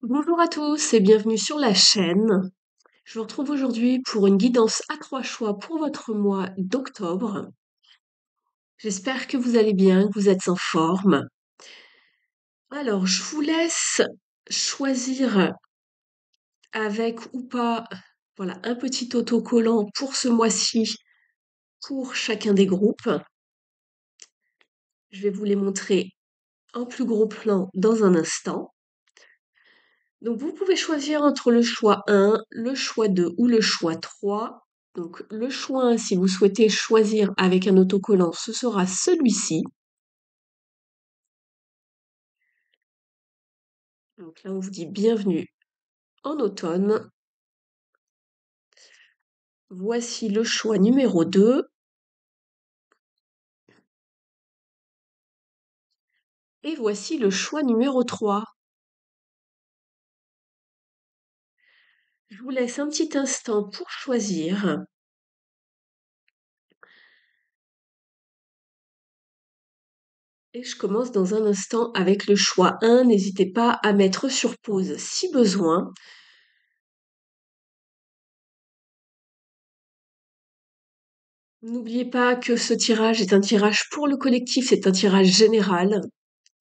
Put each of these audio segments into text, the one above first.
Bonjour à tous et bienvenue sur la chaîne. Je vous retrouve aujourd'hui pour une guidance à 3 choix pour votre mois d'octobre. J'espère que vous allez bien, que vous êtes en forme. Alors, je vous laisse choisir avec ou pas, voilà, un petit autocollant pour ce mois-ci pour chacun des groupes. Je vais vous les montrer en plus gros plan dans un instant. Donc, vous pouvez choisir entre le choix 1, le choix 2 ou le choix 3. Donc, le choix 1, si vous souhaitez choisir avec un autocollant, ce sera celui-ci. Donc là, on vous dit bienvenue en automne. Voici le choix numéro 2. Et voici le choix numéro 3. Je vous laisse un petit instant pour choisir. Et je commence dans un instant avec le choix 1. N'hésitez pas à mettre sur pause si besoin. N'oubliez pas que ce tirage est un tirage pour le collectif, c'est un tirage général.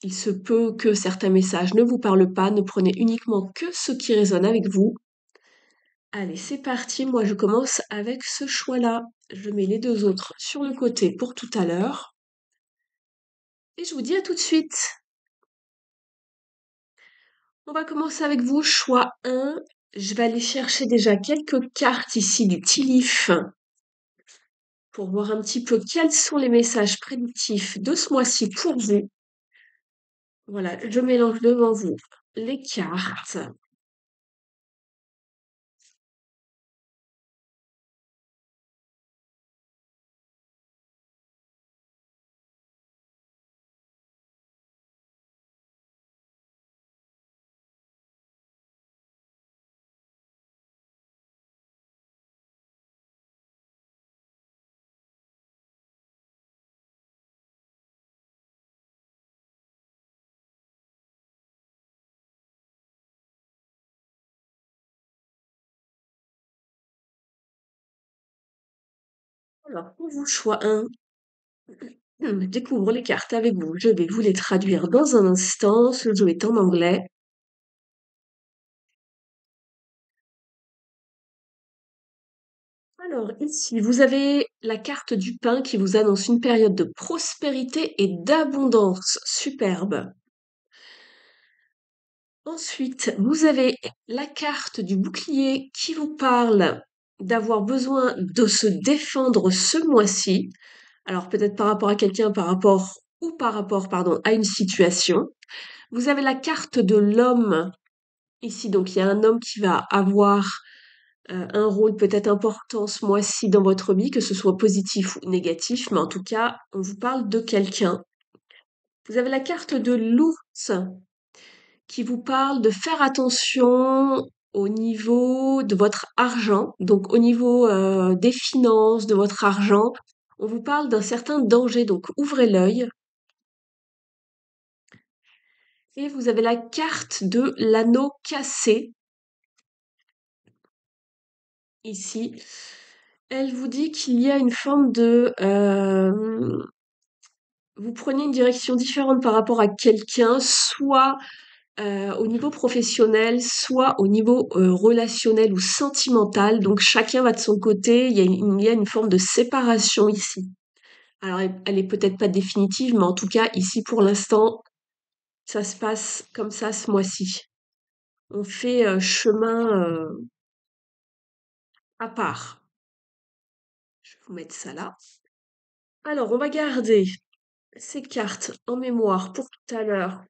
Il se peut que certains messages ne vous parlent pas, ne prenez uniquement que ce qui résonne avec vous. Allez, c'est parti, moi je commence avec ce choix-là. Je mets les deux autres sur le côté pour tout à l'heure. Et je vous dis à tout de suite. On va commencer avec vous, choix 1. Je vais aller chercher déjà quelques cartes ici du Tilif pour voir un petit peu quels sont les messages prédictifs de ce mois-ci pour vous. Voilà, je mélange devant vous les cartes. Alors, pour vous, choix 1, je découvre les cartes avec vous. Je vais vous les traduire dans un instant. Ce jeu est en anglais. Alors, ici, vous avez la carte du pain qui vous annonce une période de prospérité et d'abondance. Superbe. Ensuite, vous avez la carte du bouclier qui vous parle d'avoir besoin de se défendre ce mois-ci. Alors, peut-être par rapport à quelqu'un, par rapport, pardon, à une situation. Vous avez la carte de l'homme ici. Donc, il y a un homme qui va avoir un rôle peut-être important ce mois-ci dans votre vie, que ce soit positif ou négatif, mais en tout cas, on vous parle de quelqu'un. Vous avez la carte de l'ours qui vous parle de faire attention au niveau de votre argent, donc au niveau des finances, de votre argent. On vous parle d'un certain danger, donc ouvrez l'œil. Et vous avez la carte de l'anneau cassé ici. Elle vous dit qu'il y a une forme de vous prenez une direction différente par rapport à quelqu'un, soit au niveau professionnel, soit au niveau relationnel ou sentimental. Donc chacun va de son côté. Il y a une forme de séparation ici. Alors elle est peut-être pas définitive, mais en tout cas ici pour l'instant, ça se passe comme ça ce mois-ci. On fait chemin à part. Je vais vous mettre ça là. Alors on va garder ces cartes en mémoire pour tout à l'heure.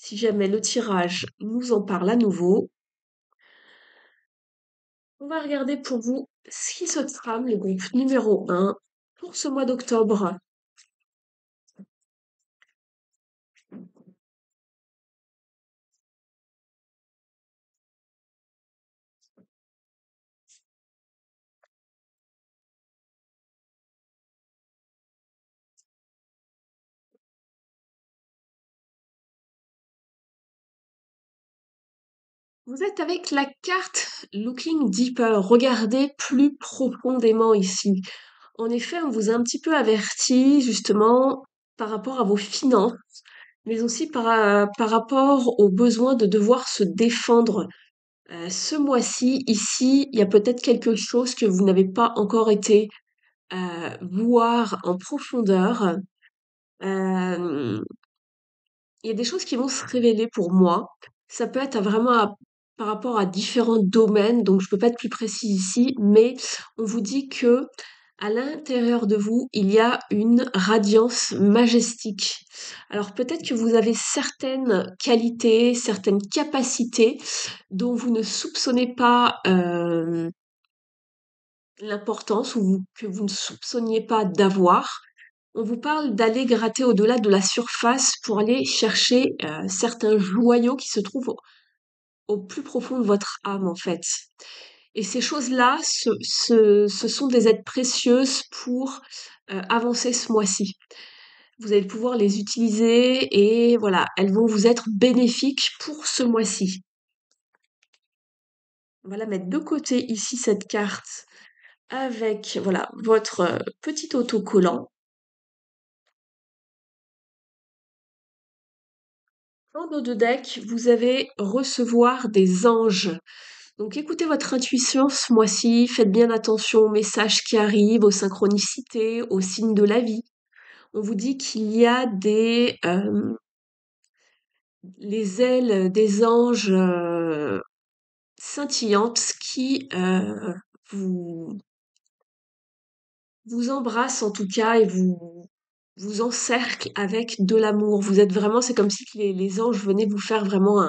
Si jamais le tirage nous en parle à nouveau, on va regarder pour vous ce qui se trame, le groupe numéro 1 pour ce mois d'octobre. Vous êtes avec la carte Looking Deeper. Regardez plus profondément ici. En effet, on vous a un petit peu averti justement par rapport à vos finances, mais aussi par rapport au besoin de devoir se défendre. Ce mois-ci, ici, il y a peut-être quelque chose que vous n'avez pas encore été voir en profondeur. Euh, il y a des choses qui vont se révéler pour moi. Ça peut être par rapport à différents domaines, donc je peux pas être plus précise ici, mais on vous dit que à l'intérieur de vous, il y a une radiance majestique. Alors peut-être que vous avez certaines qualités, certaines capacités dont vous ne soupçonnez pas l'importance que vous ne soupçonniez pas d'avoir. On vous parle d'aller gratter au-delà de la surface pour aller chercher certains joyaux qui se trouvent au plus profond de votre âme, en fait. Et ces choses-là, ce sont des aides précieuses pour avancer ce mois-ci. Vous allez pouvoir les utiliser et voilà, elles vont vous être bénéfiques pour ce mois-ci. On va la mettre de côté ici, cette carte, avec voilà votre petit autocollant. En dos de deck, vous allez recevoir des anges. Donc écoutez votre intuition ce mois-ci, faites bien attention aux messages qui arrivent, aux synchronicités, aux signes de la vie. On vous dit qu'il y a les ailes des anges scintillantes qui vous, vous embrassent en tout cas et vous encerclent avec de l'amour. Vous êtes vraiment, c'est comme si les anges venaient vous faire vraiment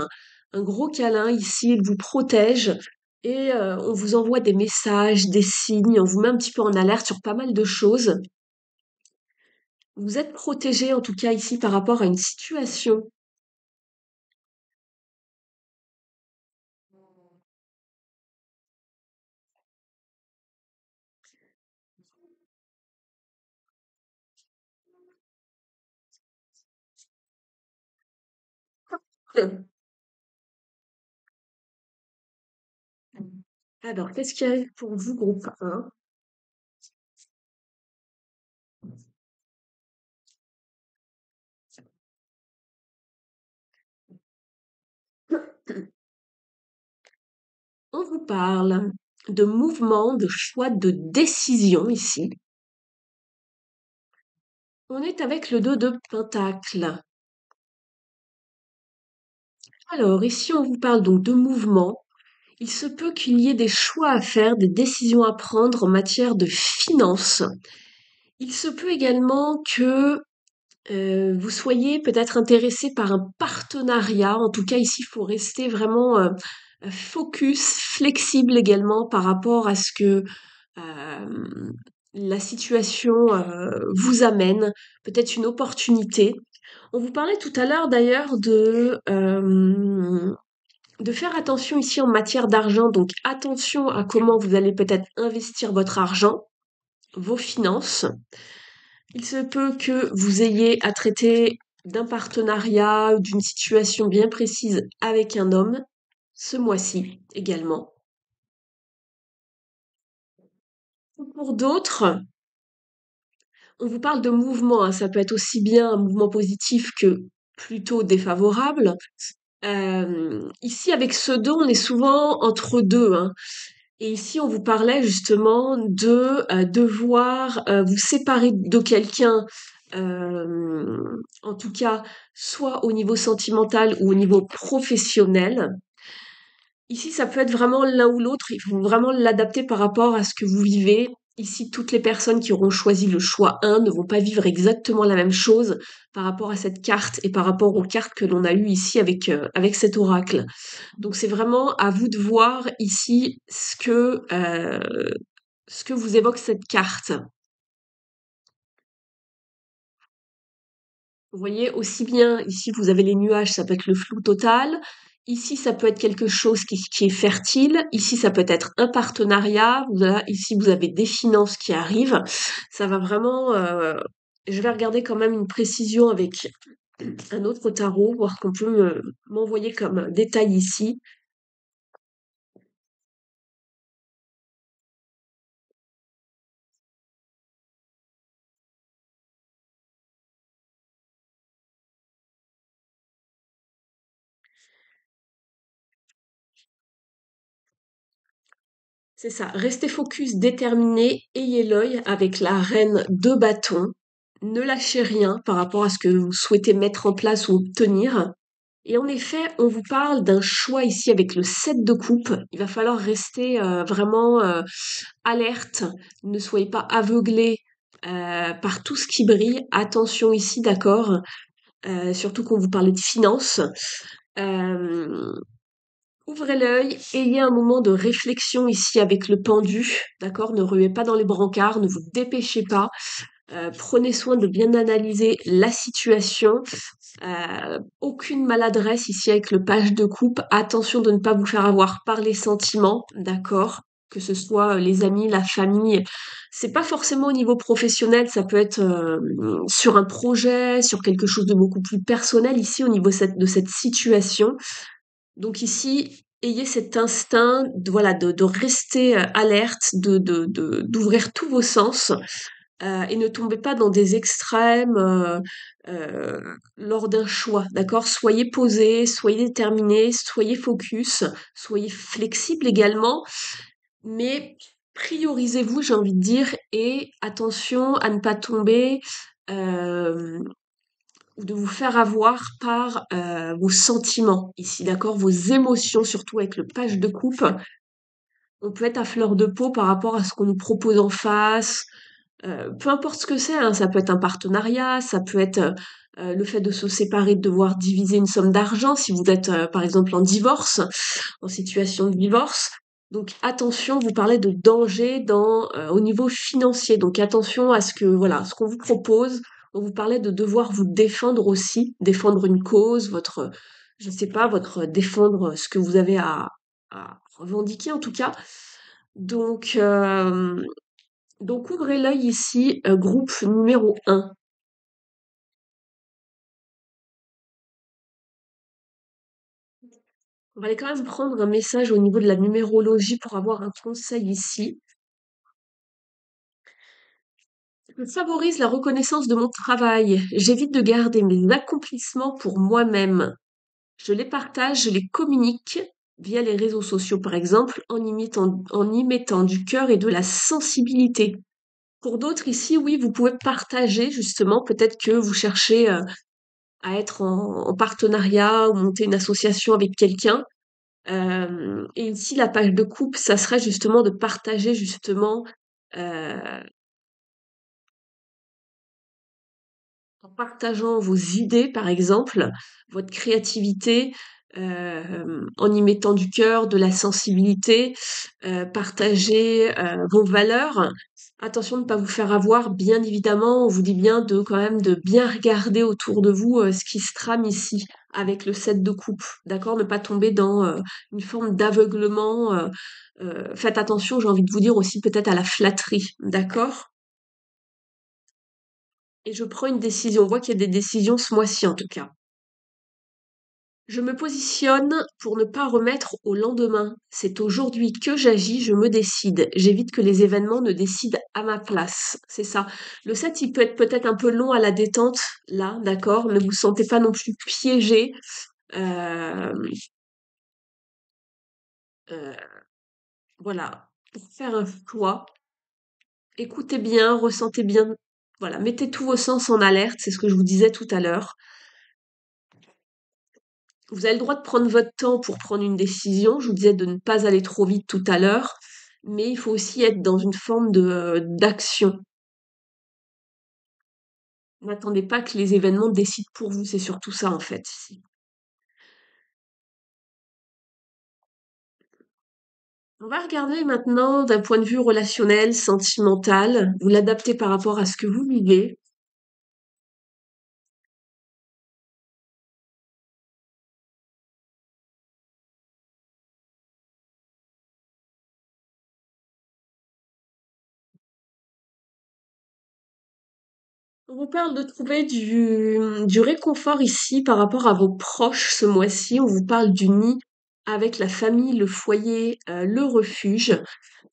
un gros câlin ici, ils vous protègent et on vous envoie des messages, des signes, on vous met un petit peu en alerte sur pas mal de choses. Vous êtes protégé en tout cas ici par rapport à une situation. Alors, qu'est-ce qu'il y a pour vous, groupe 1? On vous parle de mouvement, de choix, de décision ici. On est avec le 2 de Pentacle. Alors, ici, on vous parle donc de mouvement. Il se peut qu'il y ait des choix à faire, des décisions à prendre en matière de finances. Il se peut également que vous soyez peut-être intéressé par un partenariat. En tout cas, ici, il faut rester vraiment focus, flexible également par rapport à ce que la situation vous amène. Peut-être une opportunité. On vous parlait tout à l'heure d'ailleurs de faire attention ici en matière d'argent, donc attention à comment vous allez peut-être investir votre argent, vos finances. Il se peut que vous ayez à traiter d'un partenariat ou d'une situation bien précise avec un homme ce mois-ci également. Pour d'autres, on vous parle de mouvement, hein, ça peut être aussi bien un mouvement positif que plutôt défavorable. Ici, avec ce dos, on est souvent entre deux, hein. Et ici, on vous parlait justement de devoir vous séparer de quelqu'un, en tout cas, soit au niveau sentimental ou au niveau professionnel. Ici, ça peut être vraiment l'un ou l'autre. Il faut vraiment l'adapter par rapport à ce que vous vivez. Ici, toutes les personnes qui auront choisi le choix 1 ne vont pas vivre exactement la même chose par rapport à cette carte et par rapport aux cartes que l'on a eues ici avec cet oracle. Donc, c'est vraiment à vous de voir ici ce que vous évoque cette carte. Vous voyez, aussi bien ici vous avez les nuages, ça peut être le flou total. Ici, ça peut être quelque chose qui est fertile. Ici, ça peut être un partenariat. Voilà, ici, vous avez des finances qui arrivent. Ça va vraiment. Je vais regarder quand même une précision avec un autre tarot, voir qu'on peut m'envoyer comme détail ici. C'est ça. Restez focus, déterminé, ayez l'œil avec la reine de bâton. Ne lâchez rien par rapport à ce que vous souhaitez mettre en place ou obtenir. Et en effet, on vous parle d'un choix ici avec le 7 de coupe. Il va falloir rester vraiment alerte. Ne soyez pas aveuglé par tout ce qui brille. Attention ici, d'accord. Surtout qu'on vous parlait de finances. Euh, Ouvrez l'œil, ayez un moment de réflexion ici avec le pendu, d'accord? Ne ruez pas dans les brancards, ne vous dépêchez pas. Prenez soin de bien analyser la situation. Aucune maladresse ici avec le page de coupe. Attention de ne pas vous faire avoir par les sentiments, d'accord? Que ce soit les amis, la famille. C'est pas forcément au niveau professionnel, ça peut être sur un projet, sur quelque chose de beaucoup plus personnel ici au niveau de cette situation. Donc ici, ayez cet instinct de, voilà, de rester alerte, d'ouvrir tous vos sens et ne tombez pas dans des extrêmes lors d'un choix, d'accord? Soyez posé, soyez déterminé, soyez focus, soyez flexible également, mais priorisez-vous, j'ai envie de dire, et attention à ne pas tomber euh, ou de vous faire avoir par vos sentiments ici, d'accord? Vos émotions, surtout avec le page de coupe. On peut être à fleur de peau par rapport à ce qu'on nous propose en face. Peu importe ce que c'est, hein, ça peut être un partenariat, ça peut être le fait de se séparer, de devoir diviser une somme d'argent si vous êtes par exemple en divorce, en situation de divorce. Donc attention, vous parlez de danger au niveau financier. Donc attention à ce que voilà, ce qu'on vous propose. On vous parlait de devoir vous défendre aussi, défendre une cause, votre, je sais pas, votre défendre ce que vous avez à revendiquer en tout cas. Donc donc ouvrez l'œil ici, groupe numéro 1. On va aller quand même prendre un message au niveau de la numérologie pour avoir un conseil ici. Je favorise la reconnaissance de mon travail. J'évite de garder mes accomplissements pour moi-même. Je les partage, je les communique via les réseaux sociaux par exemple, en y mettant du cœur et de la sensibilité. Pour d'autres ici, oui, vous pouvez partager justement, peut-être que vous cherchez à être en partenariat ou monter une association avec quelqu'un. Et ici, la page de coupe, ça serait justement de partager justement en partageant vos idées, par exemple, votre créativité, en y mettant du cœur, de la sensibilité, partager vos valeurs. Attention de ne pas vous faire avoir, bien évidemment, on vous dit bien de quand même de bien regarder autour de vous ce qui se trame ici avec le set de coupe, d'accord? Ne pas tomber dans une forme d'aveuglement. Faites attention, j'ai envie de vous dire aussi peut-être à la flatterie, d'accord? Et je prends une décision. On voit qu'il y a des décisions ce mois-ci en tout cas. Je me positionne pour ne pas remettre au lendemain. C'est aujourd'hui que j'agis, je me décide. J'évite que les événements ne décident à ma place. C'est ça. Le 7, il peut être peut-être un peu long à la détente, là, d'accord? Ne vous sentez pas non plus piégé. Euh, euh, voilà. Pour faire un choix, écoutez bien, ressentez bien. Voilà, mettez tous vos sens en alerte, c'est ce que je vous disais tout à l'heure. Vous avez le droit de prendre votre temps pour prendre une décision. Je vous disais de ne pas aller trop vite tout à l'heure, mais il faut aussi être dans une forme d'action. N'attendez pas que les événements décident pour vous, c'est surtout ça en fait ici. On va regarder maintenant d'un point de vue relationnel, sentimental. Vous l'adaptez par rapport à ce que vous vivez. On vous parle de trouver du réconfort ici par rapport à vos proches ce mois-ci. On vous parle du nid avec la famille, le foyer, le refuge,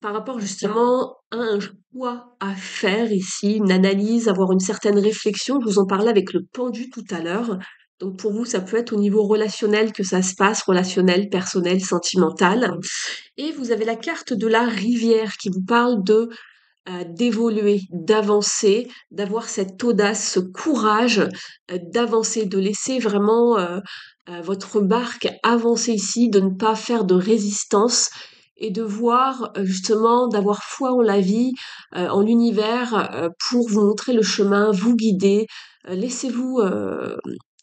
par rapport justement à un choix à faire ici, une analyse, avoir une certaine réflexion. Je vous en parlais avec le pendu tout à l'heure. Donc pour vous, ça peut être au niveau relationnel que ça se passe, relationnel, personnel, sentimental. Et vous avez la carte de la rivière qui vous parle de d'évoluer, d'avancer, d'avoir cette audace, ce courage d'avancer, de laisser vraiment votre barque avancer ici, de ne pas faire de résistance et de voir justement, d'avoir foi en la vie, en l'univers pour vous montrer le chemin, vous guider. Laissez-vous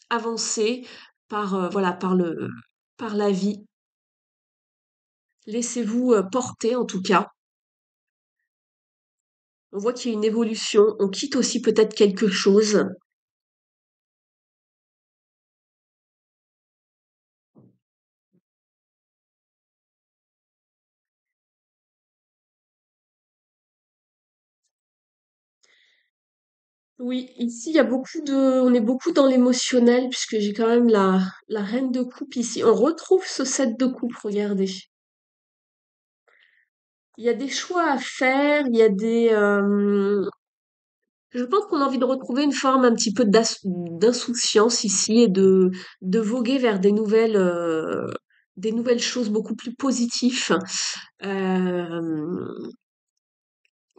avancer par voilà par la vie. Laissez-vous porter en tout cas. On voit qu'il y a une évolution, on quitte aussi peut-être quelque chose. Oui, ici il y a beaucoup de on est beaucoup dans l'émotionnel puisque j'ai quand même la reine de coupe ici. On retrouve ce 7 de coupe, regardez. Il y a des choix à faire, il y a des je pense qu'on a envie de retrouver une forme un petit peu d'insouciance ici et de voguer vers des nouvelles choses beaucoup plus positives. Euh,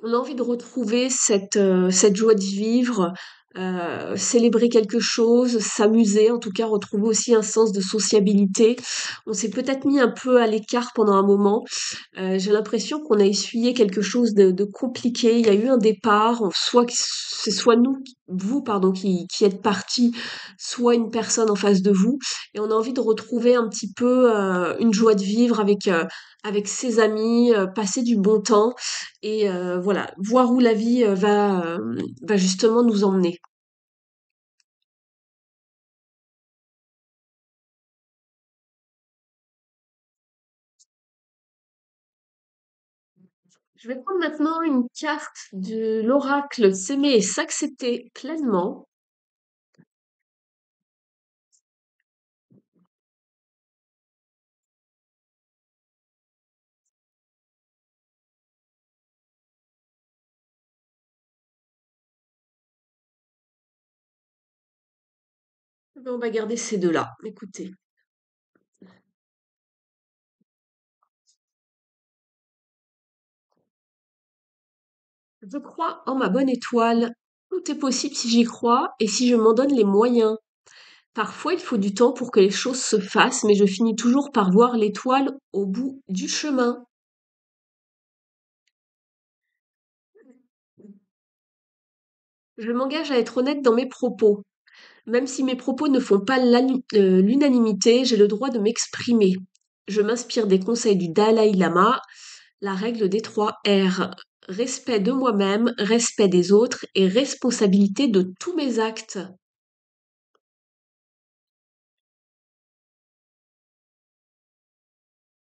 on a envie de retrouver cette joie de vivre, célébrer quelque chose, s'amuser, en tout cas retrouver aussi un sens de sociabilité. On s'est peut-être mis un peu à l'écart pendant un moment. J'ai l'impression qu'on a essuyé quelque chose de compliqué. Il y a eu un départ, soit c'est soit vous pardon, qui êtes parti, soit une personne en face de vous, et on a envie de retrouver un petit peu une joie de vivre avec ses amis, passer du bon temps et voilà, voir où la vie va justement nous emmener. Je vais prendre maintenant une carte de l'oracle S'aimer et s'accepter pleinement. Ben, on va garder ces deux-là. Écoutez, je crois en ma bonne étoile. Tout est possible si j'y crois et si je m'en donne les moyens. Parfois, il faut du temps pour que les choses se fassent, mais je finis toujours par voir l'étoile au bout du chemin. Je m'engage à être honnête dans mes propos. Même si mes propos ne font pas l'unanimité, j'ai le droit de m'exprimer. Je m'inspire des conseils du Dalai Lama, la règle des 3 R. Respect de moi-même, respect des autres et responsabilité de tous mes actes.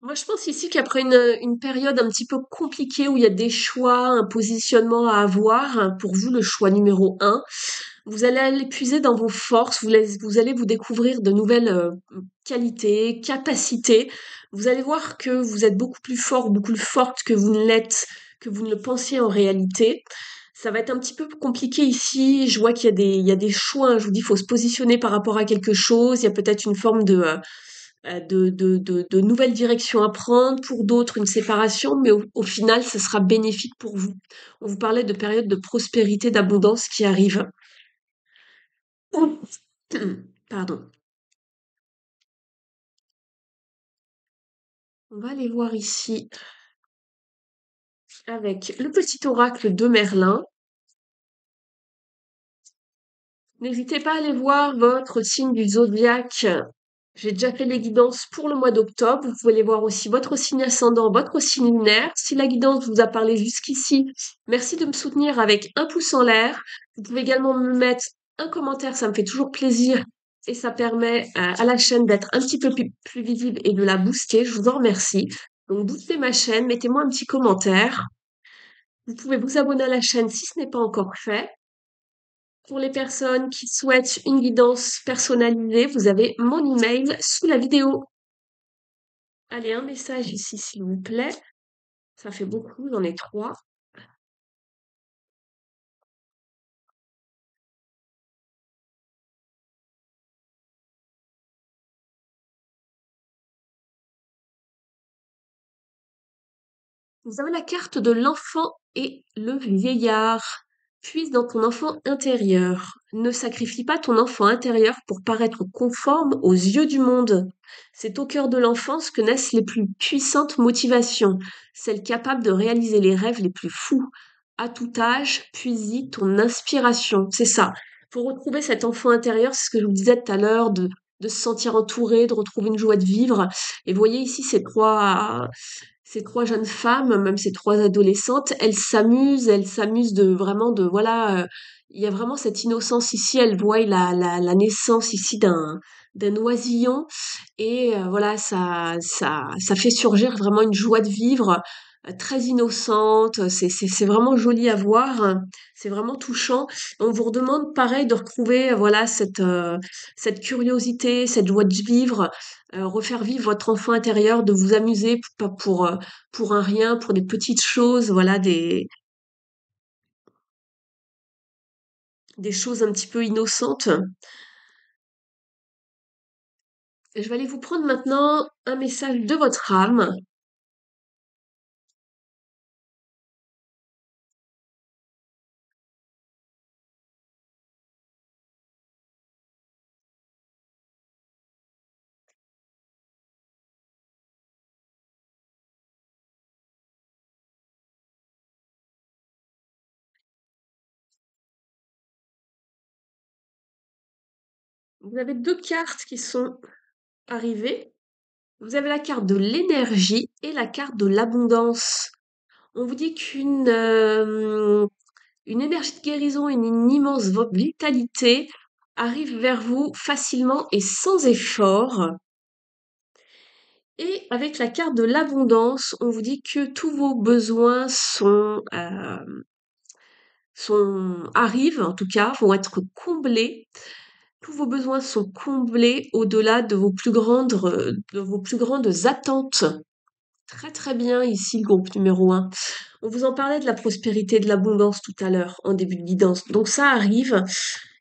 Moi, je pense ici qu'après une période un petit peu compliquée où il y a des choix, un positionnement à avoir, hein, pour vous, le choix numéro un, vous allez aller puiser dans vos forces, vous allez vous découvrir de nouvelles qualités, capacités. Vous allez voir que vous êtes beaucoup plus fort, beaucoup plus forte que vous ne l'êtes, que vous ne le pensiez en réalité. Ça va être un petit peu compliqué ici. Je vois il y a des choix, hein. Je vous dis, il faut se positionner par rapport à quelque chose. Il y a peut-être une forme de nouvelles directions à prendre, pour d'autres une séparation, mais au final, ce sera bénéfique pour vous. On vous parlait de périodes de prospérité, d'abondance qui arrivent. Pardon. On va aller voir ici avec le petit oracle de Merlin. N'hésitez pas à aller voir votre signe du zodiaque. J'ai déjà fait les guidances pour le mois d'octobre. Vous pouvez aller voir aussi votre signe ascendant, votre signe lunaire. Si la guidance vous a parlé jusqu'ici, merci de me soutenir avec un pouce en l'air. Vous pouvez également me mettre un commentaire, ça me fait toujours plaisir et ça permet à la chaîne d'être un petit peu plus visible et de la booster. Je vous en remercie. Donc boostez ma chaîne, mettez-moi un petit commentaire. Vous pouvez vous abonner à la chaîne si ce n'est pas encore fait. Pour les personnes qui souhaitent une guidance personnalisée, vous avez mon email sous la vidéo. Allez, un message ici, s'il vous plaît. Ça fait beaucoup, j'en ai 3. Vous avez la carte de l'enfant et le vieillard. Puise dans ton enfant intérieur. Ne sacrifie pas ton enfant intérieur pour paraître conforme aux yeux du monde. C'est au cœur de l'enfance que naissent les plus puissantes motivations, celles capables de réaliser les rêves les plus fous. À tout âge, puise ton inspiration. C'est ça. Pour retrouver cet enfant intérieur, c'est ce que je vous disais tout à l'heure, de se sentir entouré, de retrouver une joie de vivre. Et vous voyez ici ces trois jeunes femmes, même ces trois adolescentes, elles s'amusent de vraiment de voilà, il y a vraiment cette innocence ici. Elles voient la naissance ici d'un oisillon et voilà, ça fait surgir vraiment une joie de vivre très innocente. C'est vraiment joli à voir. C'est vraiment touchant. On vous redemande pareil de retrouver voilà cette curiosité, cette joie de vivre, refaire vivre votre enfant intérieur, de vous amuser, pas pour un rien, pour des petites choses, voilà, des choses un petit peu innocentes. Et je vais aller vous prendre maintenant un message de votre âme. Vous avez deux cartes qui sont arrivées. Vous avez la carte de l'énergie et la carte de l'abondance. On vous dit une énergie de guérison, une immense vitalité arrive vers vous facilement et sans effort. Et avec la carte de l'abondance, on vous dit que tous vos besoins arrivent, en tout cas, vont être comblés. Tous vos besoins sont comblés au-delà de vos plus grandes attentes. Très très bien ici le groupe numéro un. On vous en parlait de la prospérité et de l'abondance tout à l'heure en début de guidance. Donc ça arrive.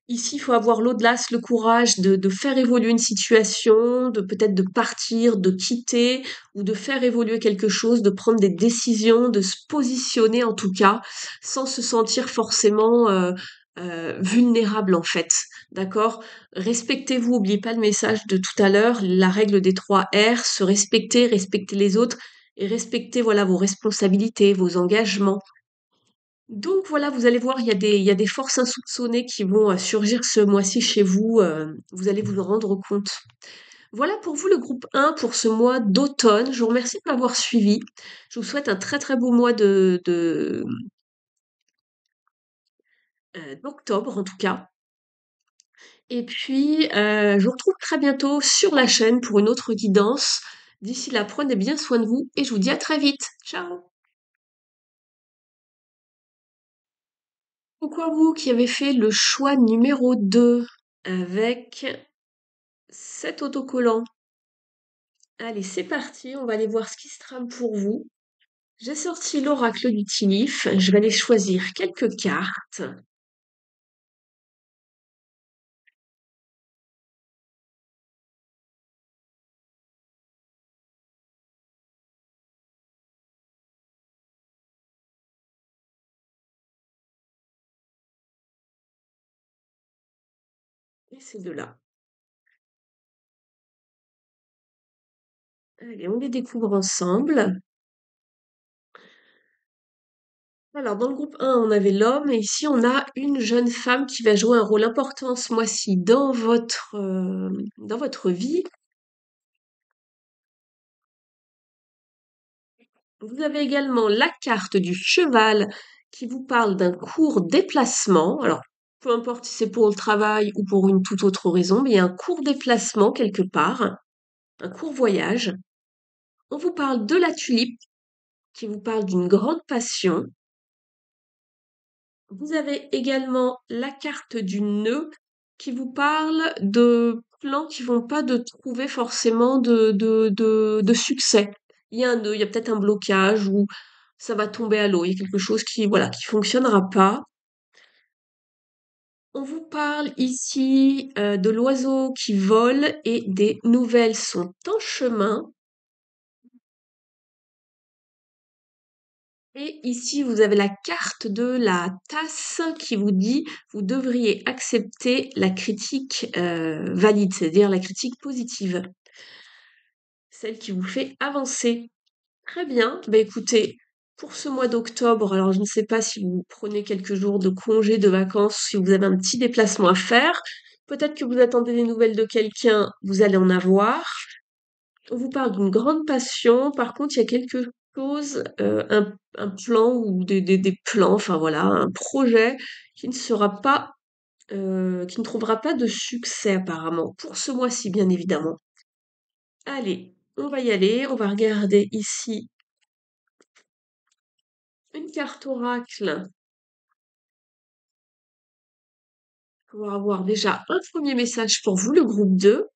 Ici, il faut avoir l'audace, le courage de faire évoluer une situation, de peut-être de partir, de quitter ou de faire évoluer quelque chose, de prendre des décisions, de se positionner en tout cas, sans se sentir forcément vulnérable en fait. D'accord? Respectez-vous, oubliez pas le message de tout à l'heure, la règle des 3 R, se respecter, respecter les autres et respecter voilà vos responsabilités, vos engagements. Donc voilà, vous allez voir, il y a des forces insoupçonnées qui vont surgir ce mois-ci chez vous. Vous allez vous en rendre compte. Voilà pour vous le groupe 1 pour ce mois d'automne. Je vous remercie de m'avoir suivi. Je vous souhaite un très très beau mois d'octobre en tout cas. Et puis, je vous retrouve très bientôt sur la chaîne pour une autre guidance. D'ici là, prenez bien soin de vous et je vous dis à très vite. Ciao! Coucou à vous qui avez fait le choix numéro 2 avec cet autocollant. Allez, c'est parti, on va aller voir ce qui se trame pour vous. J'ai sorti l'oracle du Tilif, je vais aller choisir quelques cartes. Et ces deux-là. Allez, on les découvre ensemble. Alors, dans le groupe 1, on avait l'homme, et ici, on a une jeune femme qui va jouer un rôle important ce mois-ci dans votre vie. Vous avez également la carte du cheval qui vous parle d'un court déplacement. Alors, peu importe si c'est pour le travail ou pour une toute autre raison, mais il y a un court déplacement quelque part, un court voyage. On vous parle de la tulipe qui vous parle d'une grande passion. Vous avez également la carte du nœud qui vous parle de plans qui vont pas de trouver forcément de succès. Il y a un nœud, il y a peut-être un blocage ou ça va tomber à l'eau. Il y a quelque chose qui, voilà, qui fonctionnera pas. On vous parle ici de l'oiseau qui vole et des nouvelles sont en chemin. Et ici, vous avez la carte de la tasse qui vous dit vous devriez accepter la critique valide, c'est-à-dire la critique positive, celle qui vous fait avancer. Très bien. Bah écoutez, pour ce mois d'octobre, alors je ne sais pas si vous prenez quelques jours de congé, de vacances, si vous avez un petit déplacement à faire. Peut-être que vous attendez des nouvelles de quelqu'un, vous allez en avoir. On vous parle d'une grande passion. Par contre, il y a quelque chose, un plan ou des plans, enfin voilà, un projet qui ne sera pas, qui ne trouvera pas de succès apparemment, pour ce mois-ci, bien évidemment. Allez, on va y aller. On va regarder ici une carte oracle pour avoir déjà un premier message pour vous, le groupe 2.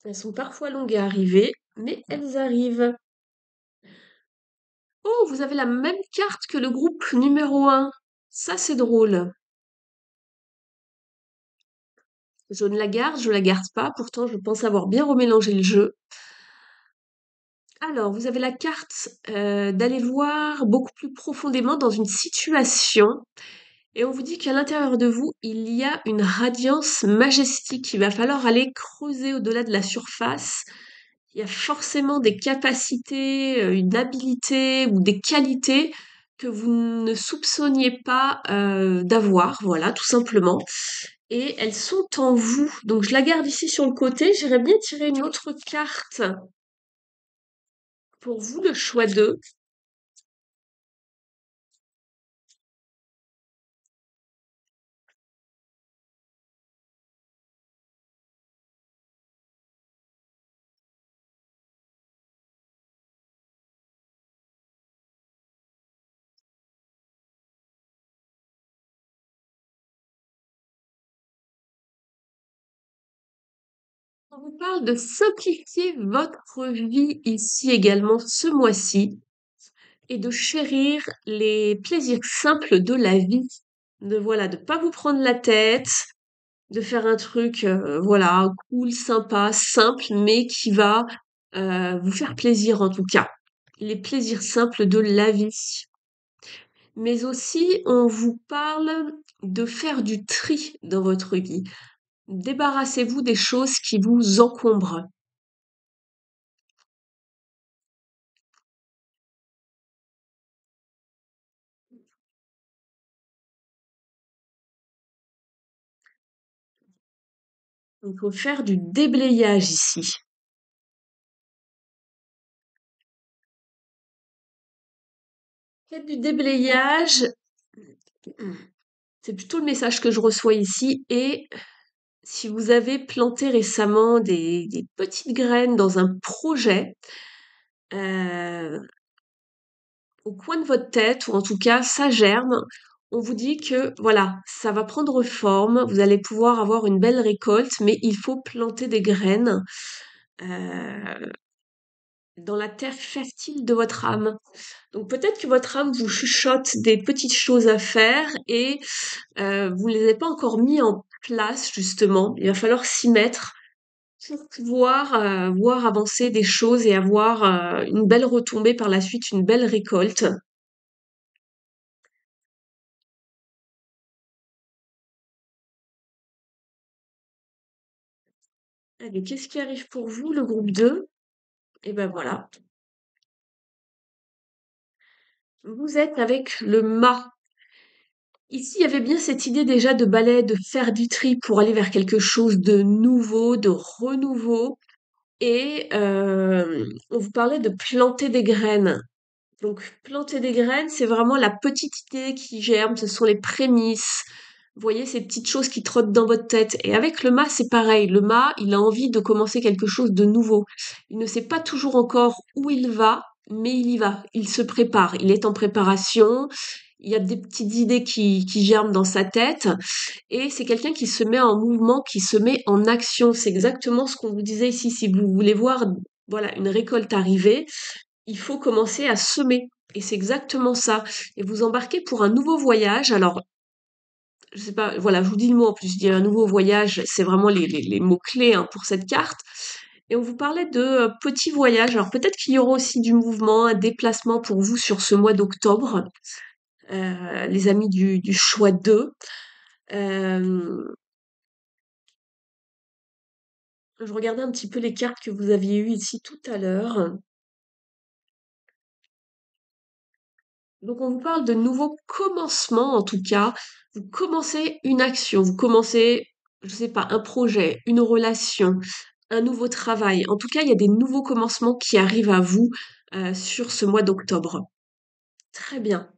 Elles sont parfois longues à arriver, mais elles arrivent. Oh, vous avez la même carte que le groupe numéro 1. Ça, c'est drôle. Je ne la garde, je la garde pas. Pourtant, je pense avoir bien remélangé le jeu. Alors, vous avez la carte d'aller voir beaucoup plus profondément dans une situation. Et on vous dit qu'à l'intérieur de vous, il y a une radiance majestique. Il va falloir aller creuser au-delà de la surface. Il y a forcément des capacités, une habilité ou des qualités que vous ne soupçonniez pas d'avoir, voilà, tout simplement. Et elles sont en vous. Donc je la garde ici sur le côté. J'irais bien tirer une autre carte pour vous, le choix 2. On vous parle de simplifier votre vie ici également ce mois-ci et de chérir les plaisirs simples de la vie. De voilà, de pas vous prendre la tête, de faire un truc voilà, cool, sympa, simple, mais qui va vous faire plaisir en tout cas. Les plaisirs simples de la vie. Mais aussi, on vous parle de faire du tri dans votre vie. Débarrassez-vous des choses qui vous encombrent. Il faut faire du déblayage ici. Faites du déblayage, c'est plutôt le message que je reçois ici. Et si vous avez planté récemment des petites graines dans un projet, euh, au coin de votre tête, ou en tout cas ça germe, on vous dit que voilà, ça va prendre forme, vous allez pouvoir avoir une belle récolte, mais il faut planter des graines euh, dans la terre fertile de votre âme. Donc peut-être que votre âme vous chuchote des petites choses à faire et vous les avez pas encore mis en place justement. Il va falloir s'y mettre pour pouvoir voir avancer des choses et avoir une belle retombée par la suite, une belle récolte. Allez, qu'est-ce qui arrive pour vous, le groupe 2? Et ben voilà, vous êtes avec le mât. Ici, il y avait bien cette idée déjà de balai, de faire du tri pour aller vers quelque chose de nouveau, de renouveau. Et on vous parlait de planter des graines. Donc, planter des graines, c'est vraiment la petite idée qui germe, ce sont les prémices. Vous voyez, ces petites choses qui trottent dans votre tête. Et avec le mât, c'est pareil. Le mât, il a envie de commencer quelque chose de nouveau. Il ne sait pas toujours encore où il va, mais il y va. Il se prépare. Il est en préparation. il y a des petites idées qui germent dans sa tête et c'est quelqu'un qui se met en mouvement, qui se met en action. C'est exactement ce qu'on vous disait ici. Si vous voulez voir, voilà, une récolte arriver, il faut commencer à semer. Et c'est exactement ça. Et vous embarquez pour un nouveau voyage. Alors, je sais pas, voilà, je vous dis le mot en plus, je dis un nouveau voyage, c'est vraiment les mots-clés hein, pour cette carte. Et on vous parlait de petits voyages. Alors peut-être qu'il y aura aussi du mouvement, un déplacement pour vous sur ce mois d'octobre, les amis du choix 2. Euh, je regardais un petit peu les cartes que vous aviez eues ici tout à l'heure. Donc on vous parle de nouveaux commencements en tout cas. Vous commencez une action, vous commencez, je sais pas, un projet, une relation, un nouveau travail. En tout cas, il y a des nouveaux commencements qui arrivent à vous sur ce mois d'octobre. Très bien.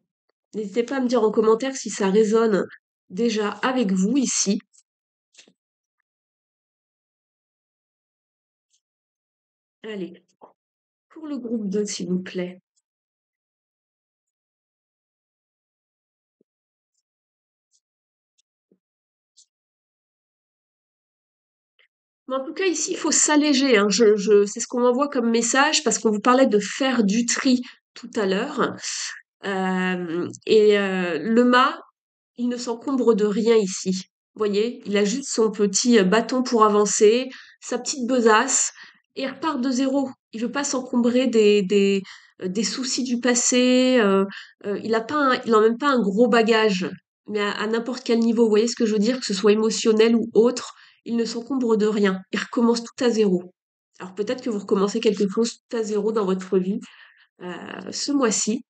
N'hésitez pas à me dire en commentaire si ça résonne déjà avec vous ici. Allez, pour le groupe 2, s'il vous plaît. Mais en tout cas, ici, il faut s'alléger, hein. C'est ce qu'on m'envoie comme message parce qu'on vous parlait de faire du tri tout à l'heure. Le mât, il ne s'encombre de rien ici. Vous voyez, il a juste son petit bâton pour avancer, sa petite besace, et il repart de zéro. Il veut pas s'encombrer des soucis du passé. Il a même pas un gros bagage, mais à n'importe quel niveau. Vous voyez ce que je veux dire, que ce soit émotionnel ou autre, il ne s'encombre de rien. Il recommence tout à zéro. Alors peut-être que vous recommencez quelque chose tout à zéro dans votre vie ce mois-ci.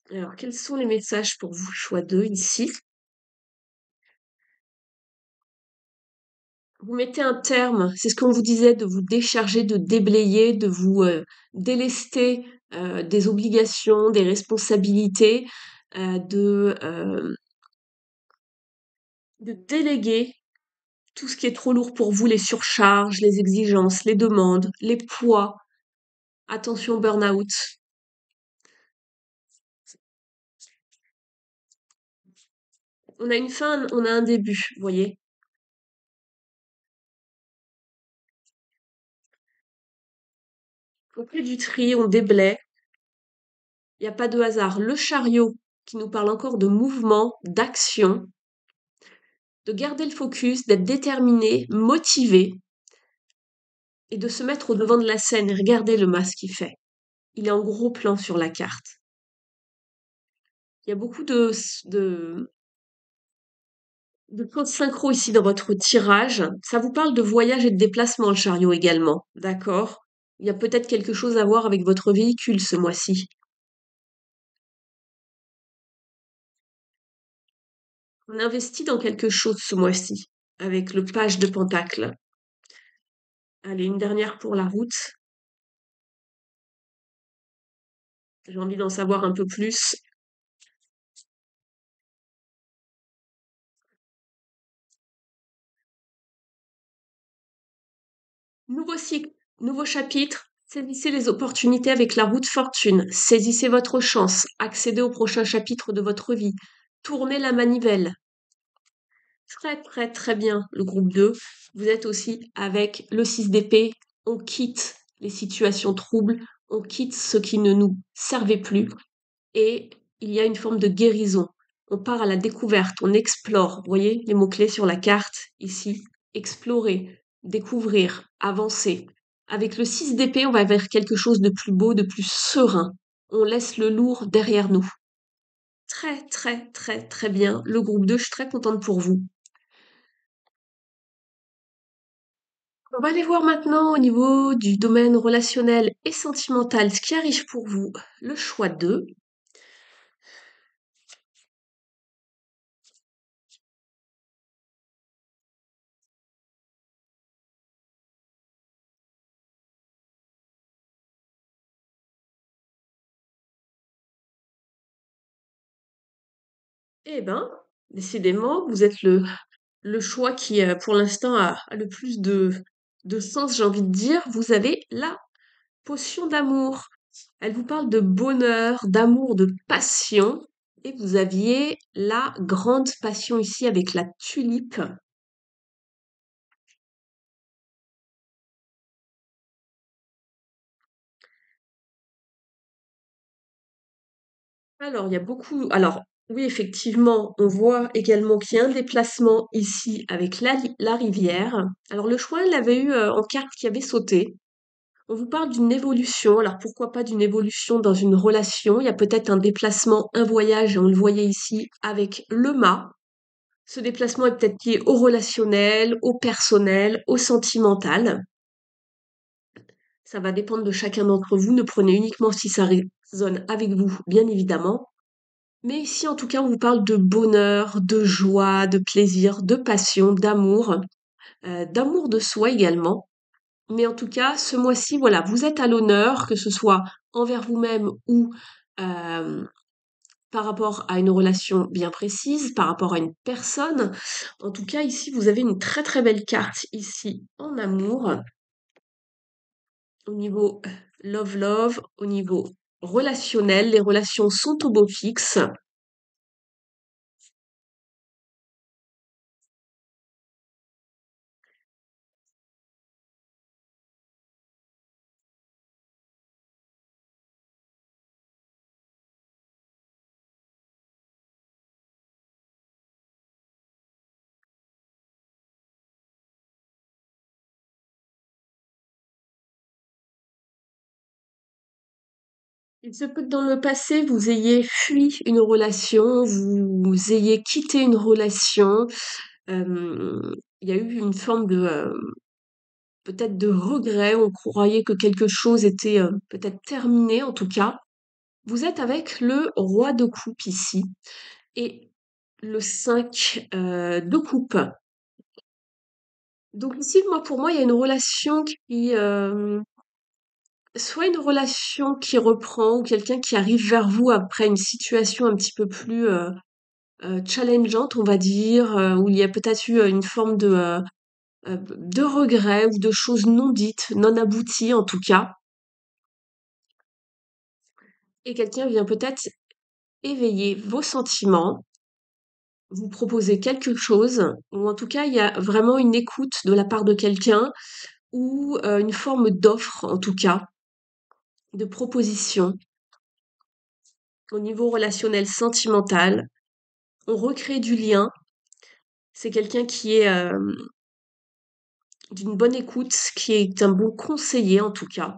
Alors, quels sont les messages pour vous, choix 2 ici? Vous mettez un terme, c'est ce qu'on vous disait, de vous décharger, de déblayer, de vous délester des obligations, des responsabilités, de déléguer tout ce qui est trop lourd pour vous, les surcharges, les exigences, les demandes, les poids. Attention burn-out. On a une fin, on a un début, vous voyez. On fait du tri, on déblaye. Il n'y a pas de hasard. Le chariot qui nous parle encore de mouvement, d'action, de garder le focus, d'être déterminé, motivé et de se mettre au devant de la scène et regarder le masque qu'il fait. Il est en gros plan sur la carte. Il y a beaucoup de points de synchro ici dans votre tirage. Ça vous parle de voyage et de déplacement, le chariot également. D'accord? Il y a peut-être quelque chose à voir avec votre véhicule ce mois-ci. On investit dans quelque chose ce mois-ci avec le page de pentacle. Allez, une dernière pour la route. J'ai envie d'en savoir un peu plus. Nouveau cycle, nouveau chapitre. Saisissez les opportunités avec la roue de fortune. Saisissez votre chance. Accédez au prochain chapitre de votre vie. Tournez la manivelle. Très très très bien le groupe 2. Vous êtes aussi avec le 6 d'épée. On quitte les situations troubles. On quitte ce qui ne nous servait plus. Et il y a une forme de guérison. On part à la découverte. On explore. Vous voyez les mots-clés sur la carte ici. Explorer, découvrir, avancer. Avec le 6 d'épée, on va vers quelque chose de plus beau, de plus serein. On laisse le lourd derrière nous. Très, très, très, très bien. Le groupe 2, je suis très contente pour vous. On va aller voir maintenant au niveau du domaine relationnel et sentimental ce qui arrive pour vous. Le choix 2. Eh ben, décidément, vous êtes le choix qui, pour l'instant, a le plus de sens, j'ai envie de dire. Vous avez la potion d'amour. Elle vous parle de bonheur, d'amour, de passion. Et vous aviez la grande passion ici avec la tulipe. Alors, il y a beaucoup. Alors, oui, effectivement, on voit également qu'il y a un déplacement ici avec la rivière. Alors, le choix, il avait eu en carte qui avait sauté. On vous parle d'une évolution. Alors, pourquoi pas d'une évolution dans une relation? Il y a peut-être un déplacement, un voyage, et on le voyait ici avec le mât. Ce déplacement est peut-être lié au relationnel, au personnel, au sentimental. Ça va dépendre de chacun d'entre vous. Ne prenez uniquement si ça résonne avec vous, bien évidemment. Mais ici, en tout cas, on vous parle de bonheur, de joie, de plaisir, de passion, d'amour de soi également. Mais en tout cas, ce mois-ci, voilà, vous êtes à l'honneur, que ce soit envers vous-même ou euh, par rapport à une relation bien précise, par rapport à une personne. En tout cas, ici, vous avez une très très belle carte ici en amour, au niveau love, au niveau relationnel. Les relations sont au beau fixe. Il se peut que dans le passé, vous ayez fui une relation, vous ayez quitté une relation. Il y a eu une forme de peut-être de regret. On croyait que quelque chose était peut-être terminé, en tout cas. Vous êtes avec le roi de coupe ici et le 5 de coupe. Donc ici, moi, pour moi, il y a une relation qui, soit une relation qui reprend ou quelqu'un qui arrive vers vous après une situation un petit peu plus challengeante, on va dire, où il y a peut-être eu une forme de regret ou de choses non dites, non abouties en tout cas. Et quelqu'un vient peut-être éveiller vos sentiments, vous proposer quelque chose, ou en tout cas, il y a vraiment une écoute de la part de quelqu'un ou une forme d'offre, en tout cas, de proposition au niveau relationnel sentimental. On recrée du lien. C'est quelqu'un qui est d'une bonne écoute, qui est un bon conseiller en tout cas.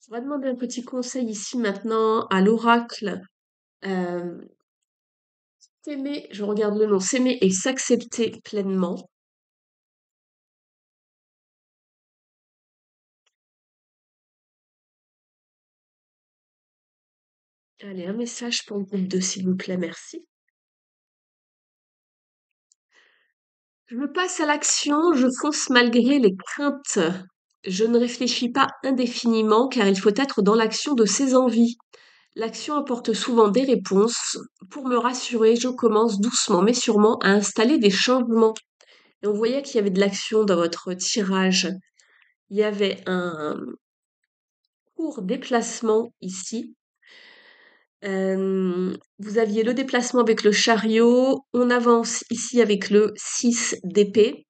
Je vais demander un petit conseil ici maintenant à l'oracle. Euh, S'aimer, je regarde le nom, s'aimer et s'accepter pleinement. Allez, un message pour le groupe 2, s'il vous plaît, merci. Je me passe à l'action, je fonce malgré les craintes. Je ne réfléchis pas indéfiniment car il faut être dans l'action de ses envies. L'action apporte souvent des réponses. Pour me rassurer, je commence doucement mais sûrement à installer des changements. Et on voyait qu'il y avait de l'action dans votre tirage. Il y avait un court déplacement ici. Vous aviez le déplacement avec le chariot. On avance ici avec le 6 d'épée.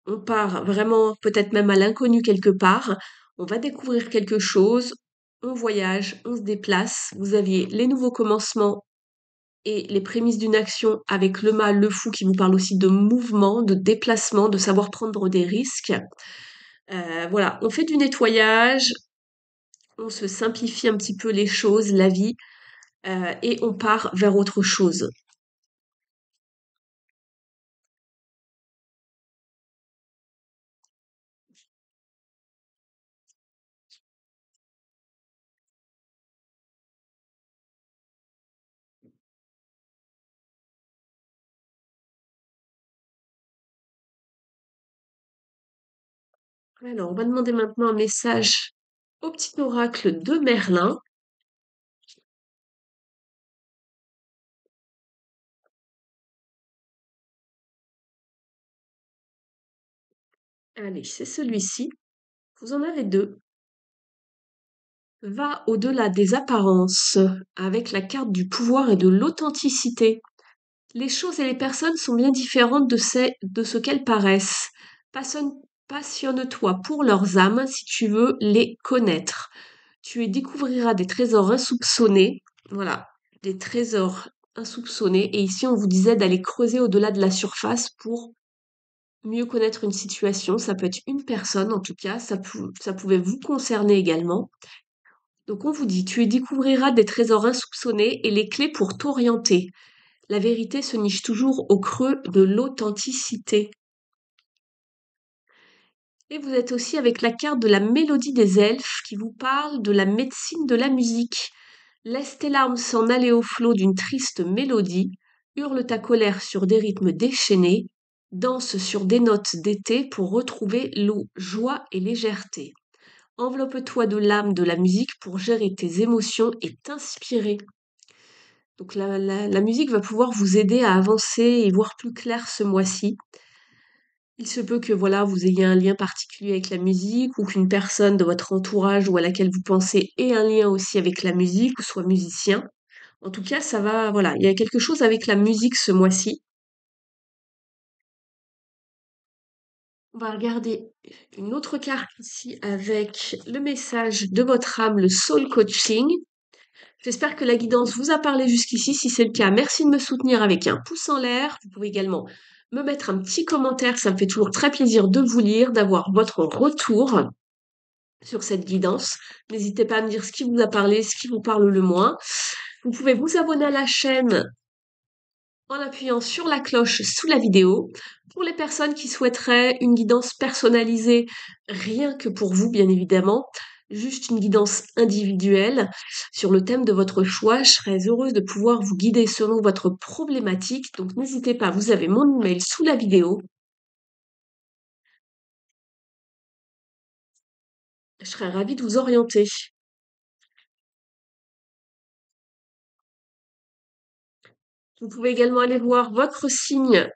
On part vraiment peut-être même à l'inconnu quelque part. On va découvrir quelque chose. On voyage, on se déplace. Vous aviez les nouveaux commencements et les prémices d'une action avec le mal, le fou qui vous parle aussi de mouvement, de déplacement, de savoir prendre des risques. Voilà, on fait du nettoyage, on se simplifie un petit peu les choses, la vie, et on part vers autre chose. Alors, on va demander maintenant un message au petit oracle de Merlin. Allez, c'est celui-ci. Vous en avez deux. Va au-delà des apparences avec la carte du pouvoir et de l'authenticité. Les choses et les personnes sont bien différentes de ce qu'elles paraissent. Passionne- Passionne-toi pour leurs âmes si tu veux les connaître. Tu y découvriras des trésors insoupçonnés. Voilà, des trésors insoupçonnés. Et ici, on vous disait d'aller creuser au-delà de la surface pour mieux connaître une situation. Ça peut être une personne, en tout cas. Ça pouvait vous concerner également. Donc, on vous dit, tu y découvriras des trésors insoupçonnés et les clés pour t'orienter. La vérité se niche toujours au creux de l'authenticité. Et vous êtes aussi avec la carte de la mélodie des elfes qui vous parle de la médecine de la musique. Laisse tes larmes s'en aller au flot d'une triste mélodie, hurle ta colère sur des rythmes déchaînés, danse sur des notes d'été pour retrouver l'eau, joie et légèreté. Enveloppe-toi de l'âme de la musique pour gérer tes émotions et t'inspirer. Donc la musique va pouvoir vous aider à avancer et voir plus clair ce mois-ci. Il se peut que voilà, vous ayez un lien particulier avec la musique ou qu'une personne de votre entourage ou à laquelle vous pensez ait un lien aussi avec la musique ou soit musicien. En tout cas, ça va, voilà, il y a quelque chose avec la musique ce mois-ci. On va regarder une autre carte ici avec le message de votre âme, le soul coaching. J'espère que la guidance vous a parlé jusqu'ici. Si c'est le cas, merci de me soutenir avec un pouce en l'air. Vous pouvez également me mettre un petit commentaire. Ça me fait toujours très plaisir de vous lire, d'avoir votre retour sur cette guidance. N'hésitez pas à me dire ce qui vous a parlé, ce qui vous parle le moins. Vous pouvez vous abonner à la chaîne en appuyant sur la cloche sous la vidéo. Pour les personnes qui souhaiteraient une guidance personnalisée, rien que pour vous, bien évidemment, juste une guidance individuelle sur le thème de votre choix, je serais heureuse de pouvoir vous guider selon votre problématique. Donc n'hésitez pas, vous avez mon email sous la vidéo. Je serais ravie de vous orienter. Vous pouvez également aller voir votre signe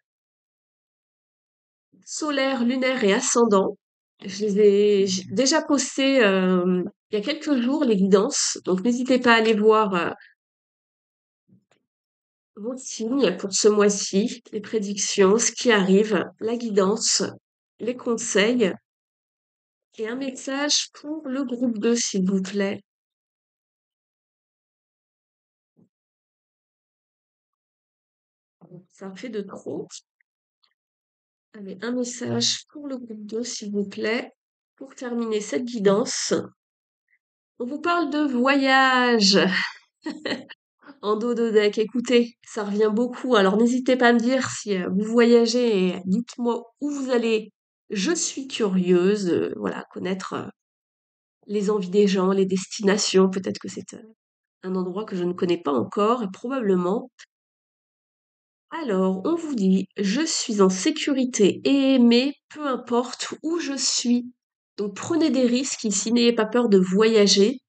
solaire, lunaire et ascendant. J'ai déjà posté il y a quelques jours les guidances, donc n'hésitez pas à aller voir vos signes pour ce mois-ci, les prédictions, ce qui arrive, la guidance, les conseils et un message pour le groupe 2, s'il vous plaît. Ça fait de trop. Allez, un message pour le groupe 2, s'il vous plaît, pour terminer cette guidance. On vous parle de voyage. En dos de deck, écoutez, ça revient beaucoup. Alors n'hésitez pas à me dire si vous voyagez et dites-moi où vous allez. Je suis curieuse, voilà, connaître les envies des gens, les destinations. Peut-être que c'est un endroit que je ne connais pas encore et probablement. Alors, on vous dit, je suis en sécurité et aimée, peu importe où je suis. Donc prenez des risques ici, n'ayez pas peur de voyager.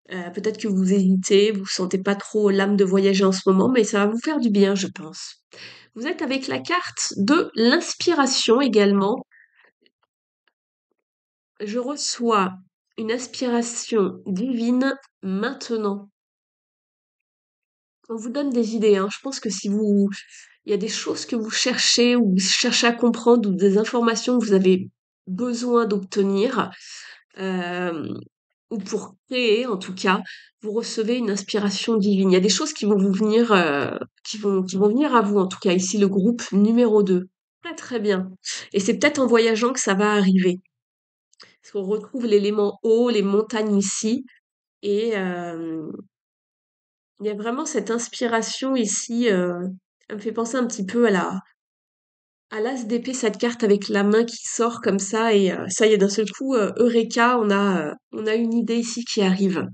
Peut-être que vous hésitez, vous sentez pas trop l'âme de voyager en ce moment, mais ça va vous faire du bien, je pense. Vous êtes avec la carte de l'inspiration également. Je reçois une inspiration divine maintenant. On vous donne des idées, hein. Je pense que si vous, il y a des choses que vous cherchez ou vous cherchez à comprendre ou des informations que vous avez besoin d'obtenir, euh, ou pour créer en tout cas, vous recevez une inspiration divine. Il y a des choses qui vont vous venir, qui vont venir à vous, en tout cas ici le groupe numéro 2. Très très bien. Et c'est peut-être en voyageant que ça va arriver. Parce qu'on retrouve l'élément eau, les montagnes ici, et il y a vraiment cette inspiration ici. Elle me fait penser un petit peu à l'as d'épée, cette carte avec la main qui sort comme ça, et ça y est, d'un seul coup, Eureka, on a une idée ici qui arrive.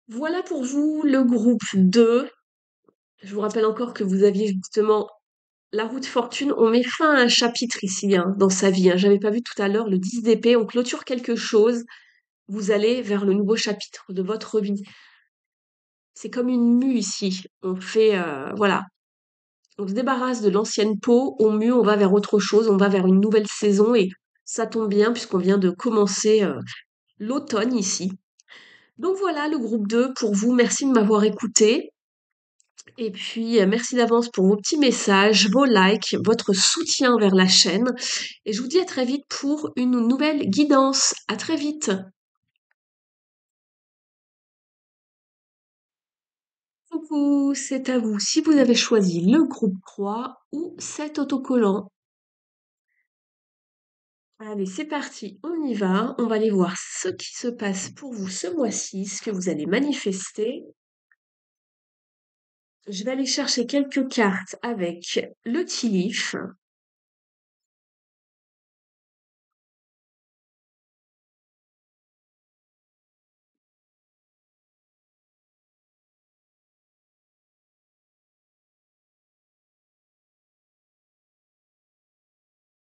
Voilà pour vous le groupe 2. Je vous rappelle encore que vous aviez justement La roue de fortune, on met fin à un chapitre ici, hein, dans sa vie, hein. J'avais pas vu tout à l'heure le 10 d'épée, on clôture quelque chose, vous allez vers le nouveau chapitre de votre vie. C'est comme une mue ici. On fait, voilà, on se débarrasse de l'ancienne peau, on mue, on va vers autre chose, on va vers une nouvelle saison et ça tombe bien puisqu'on vient de commencer l'automne ici. Donc voilà le groupe 2 pour vous. Merci de m'avoir écouté. Et puis, merci d'avance pour vos petits messages, vos likes, votre soutien vers la chaîne. Et je vous dis à très vite pour une nouvelle guidance. À très vite. Coucou, c'est à vous si vous avez choisi le groupe 3 ou cet autocollant. Allez, c'est parti, on y va. On va aller voir ce qui se passe pour vous ce mois-ci, ce que vous allez manifester. Je vais aller chercher quelques cartes avec le Tilif.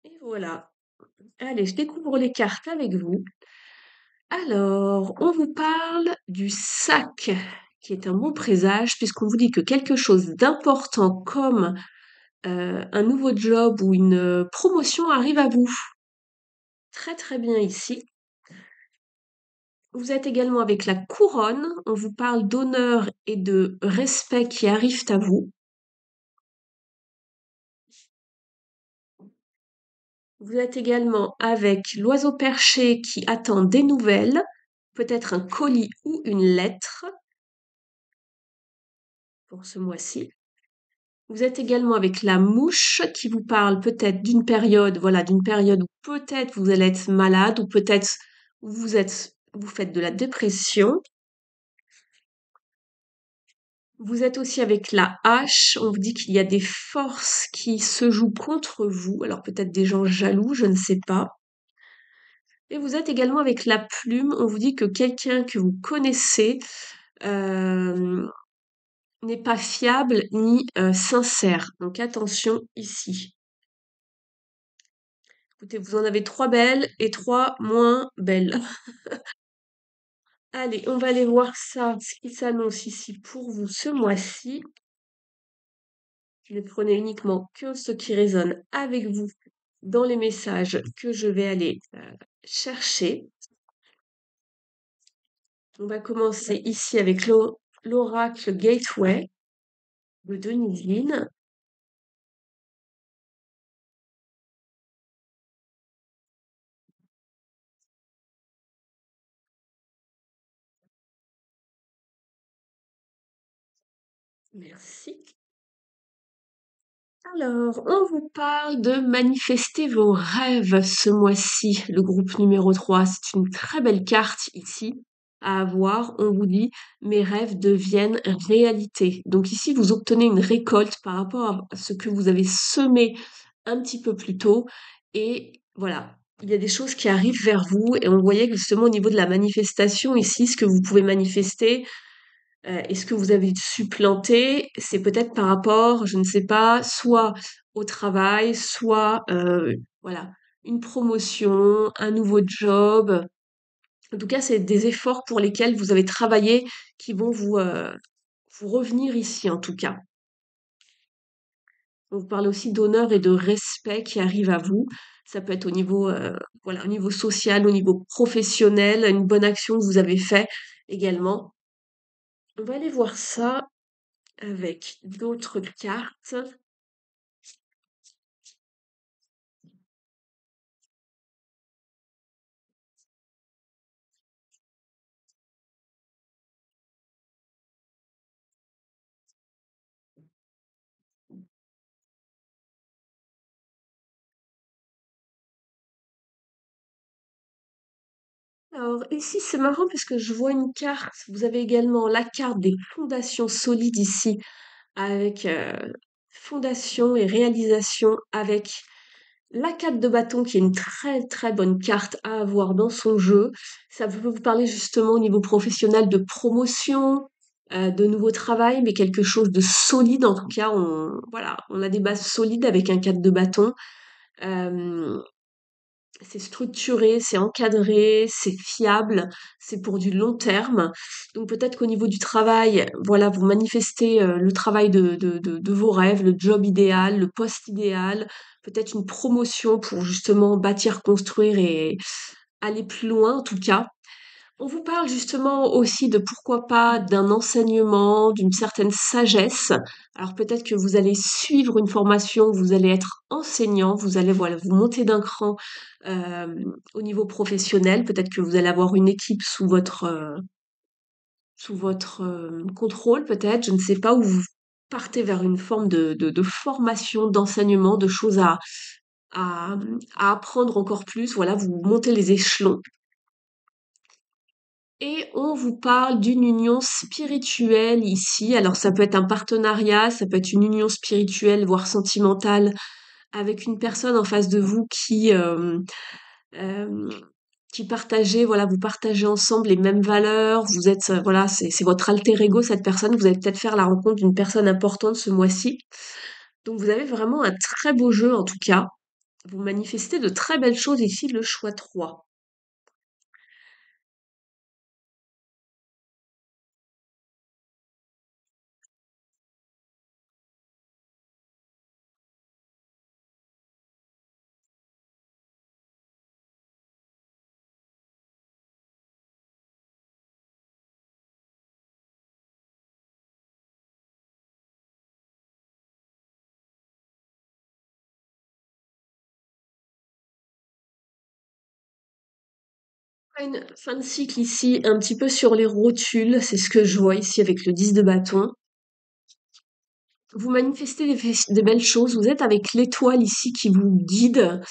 Et voilà. Allez, je découvre les cartes avec vous. Alors, on vous parle du sac, qui est un bon présage, puisqu'on vous dit que quelque chose d'important comme un nouveau job ou une promotion arrive à vous. Très très bien ici. Vous êtes également avec la couronne. On vous parle d'honneur et de respect qui arrivent à vous. Vous êtes également avec l'oiseau perché qui attend des nouvelles, peut-être un colis ou une lettre pour ce mois-ci. Vous êtes également avec la mouche qui vous parle peut-être d'une période, voilà, d'une période où peut-être vous allez être malade ou peut-être vous faites de la dépression. Vous êtes aussi avec la hache. On vous dit qu'il y a des forces qui se jouent contre vous. Alors peut-être des gens jaloux, je ne sais pas. Et vous êtes également avec la plume. On vous dit que quelqu'un que vous connaissez euh, n'est pas fiable ni sincère. Donc attention ici. Écoutez, vous en avez trois belles et trois moins belles. Allez, on va aller voir ça, ce qui s'annonce ici pour vous ce mois-ci. Ne prenez uniquement que ce qui résonne avec vous dans les messages que je vais aller chercher. On va commencer ici avec l'oracle Gateway de Denise Lynn. Merci. Alors, on vous parle de manifester vos rêves ce mois-ci, le groupe numéro 3. C'est une très belle carte ici à avoir. On vous dit, mes rêves deviennent réalité. Donc ici, vous obtenez une récolte par rapport à ce que vous avez semé un petit peu plus tôt. Et voilà, il y a des choses qui arrivent vers vous. Et on voyait que justement au niveau de la manifestation ici, ce que vous pouvez manifester, et ce que vous avez supplanté, c'est peut-être par rapport, je ne sais pas, soit au travail, soit voilà, une promotion, un nouveau job. En tout cas, c'est des efforts pour lesquels vous avez travaillé qui vont vous revenir ici, en tout cas. On vous parle aussi d'honneur et de respect qui arrive à vous. Ça peut être au niveau, voilà, au niveau social, au niveau professionnel, une bonne action que vous avez fait également. On va aller voir ça avec d'autres cartes. Alors ici, c'est marrant parce que je vois une carte. Vous avez également la carte des fondations solides ici, avec fondation et réalisation, avec la carte de bâton qui est une très très bonne carte à avoir dans son jeu. Ça peut vous parler justement au niveau professionnel de promotion, de nouveau travail, mais quelque chose de solide. En tout cas, voilà, on a des bases solides avec un cadre de bâton. Euh, c'est structuré, c'est encadré, c'est fiable, c'est pour du long terme. Donc peut-être qu'au niveau du travail, voilà, vous manifestez le travail de vos rêves, le job idéal, le poste idéal, peut-être une promotion pour justement bâtir, construire et aller plus loin en tout cas. On vous parle justement aussi de pourquoi pas d'un enseignement, d'une certaine sagesse. Alors peut-être que vous allez suivre une formation, vous allez être enseignant, vous allez voilà, vous monter d'un cran euh, au niveau professionnel. Peut-être que vous allez avoir une équipe sous votre contrôle, peut-être. Je ne sais pas où vous partez vers une forme de formation, d'enseignement, de choses à, à apprendre encore plus. Voilà, vous montez les échelons. Et on vous parle d'une union spirituelle ici. Alors ça peut être un partenariat, ça peut être une union spirituelle, voire sentimentale, avec une personne en face de vous euh, qui partagez, voilà, vous partagez ensemble les mêmes valeurs. Vous êtes, voilà, c'est votre alter ego cette personne. Vous allez peut-être faire la rencontre d'une personne importante ce mois-ci. Donc vous avez vraiment un très beau jeu en tout cas. Vous manifestez de très belles choses ici, le choix 3. Une fin de cycle ici, un petit peu sur les rotules, c'est ce que je vois ici avec le 10 de bâton. Vous manifestez des belles choses, vous êtes avec l'étoile ici qui vous guide.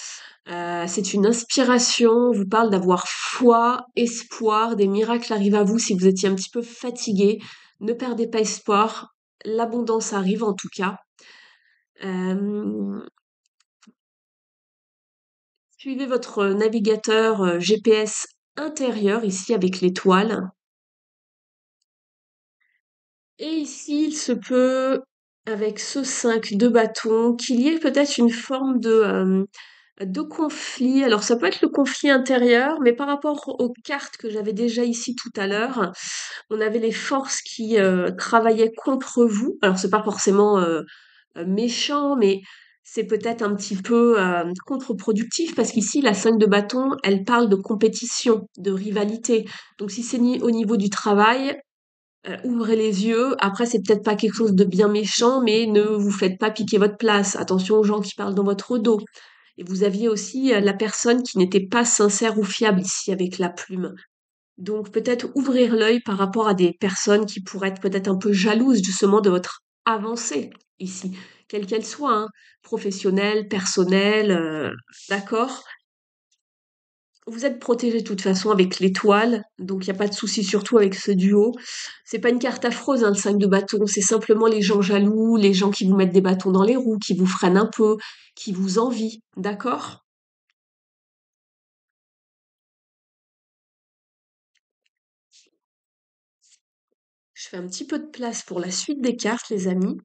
C'est une inspiration, on vous parle d'avoir foi, espoir, des miracles arrivent à vous si vous étiez un petit peu fatigué. Ne perdez pas espoir, l'abondance arrive en tout cas. Euh, suivez votre navigateur GPS intérieur ici avec l'étoile. Et ici, il se peut, avec ce 5 de bâton, qu'il y ait peut-être une forme de conflit. Alors, ça peut être le conflit intérieur, mais par rapport aux cartes que j'avais déjà ici tout à l'heure, on avait les forces qui travaillaient contre vous. Alors, c'est pas forcément méchant, mais c'est peut-être un petit peu contre-productif parce qu'ici, la 5 de bâton, elle parle de compétition, de rivalité. Donc, si c'est au niveau du travail, ouvrez les yeux. Après, c'est peut-être pas quelque chose de bien méchant, mais ne vous faites pas piquer votre place. Attention aux gens qui parlent dans votre dos. Et vous aviez aussi la personne qui n'était pas sincère ou fiable ici avec la plume. Donc peut-être ouvrir l'œil par rapport à des personnes qui pourraient être peut-être un peu jalouses justement de votre avancée ici, quelle qu'elle soit, hein, professionnelle, personnelle, d'accord? Vous êtes protégé de toute façon avec l'étoile, donc il n'y a pas de souci, surtout avec ce duo. C'est pas une carte affreuse, hein, le 5 de bâton, c'est simplement les gens jaloux, les gens qui vous mettent des bâtons dans les roues, qui vous freinent un peu, qui vous envient, d'accord? Je fais un petit peu de place pour la suite des cartes, les amis.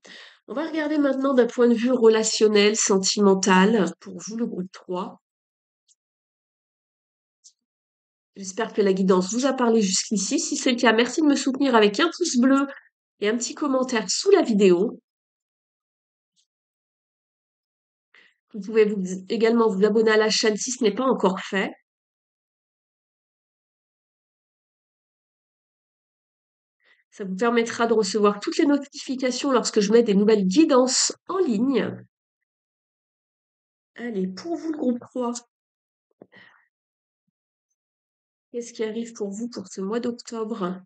On va regarder maintenant d'un point de vue relationnel, sentimental, pour vous, le groupe 3. J'espère que la guidance vous a parlé jusqu'ici. Si c'est le cas, merci de me soutenir avec un pouce bleu et un petit commentaire sous la vidéo. Vous pouvez également vous abonner à la chaîne si ce n'est pas encore fait. Ça vous permettra de recevoir toutes les notifications lorsque je mets des nouvelles guidances en ligne. Allez, pour vous, le groupe 3, qu'est-ce qui arrive pour vous pour ce mois d'octobre?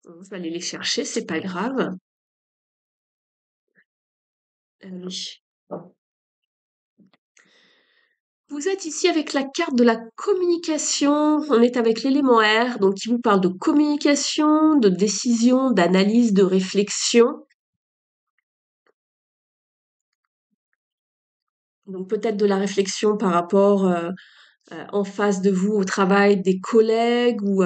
On va aller les chercher, c'est pas grave. Oui. Vous êtes ici avec la carte de la communication. On est avec l'élément R, donc qui vous parle de communication, de décision, d'analyse, de réflexion. Donc peut-être de la réflexion par rapport en face de vous au travail, des collègues ou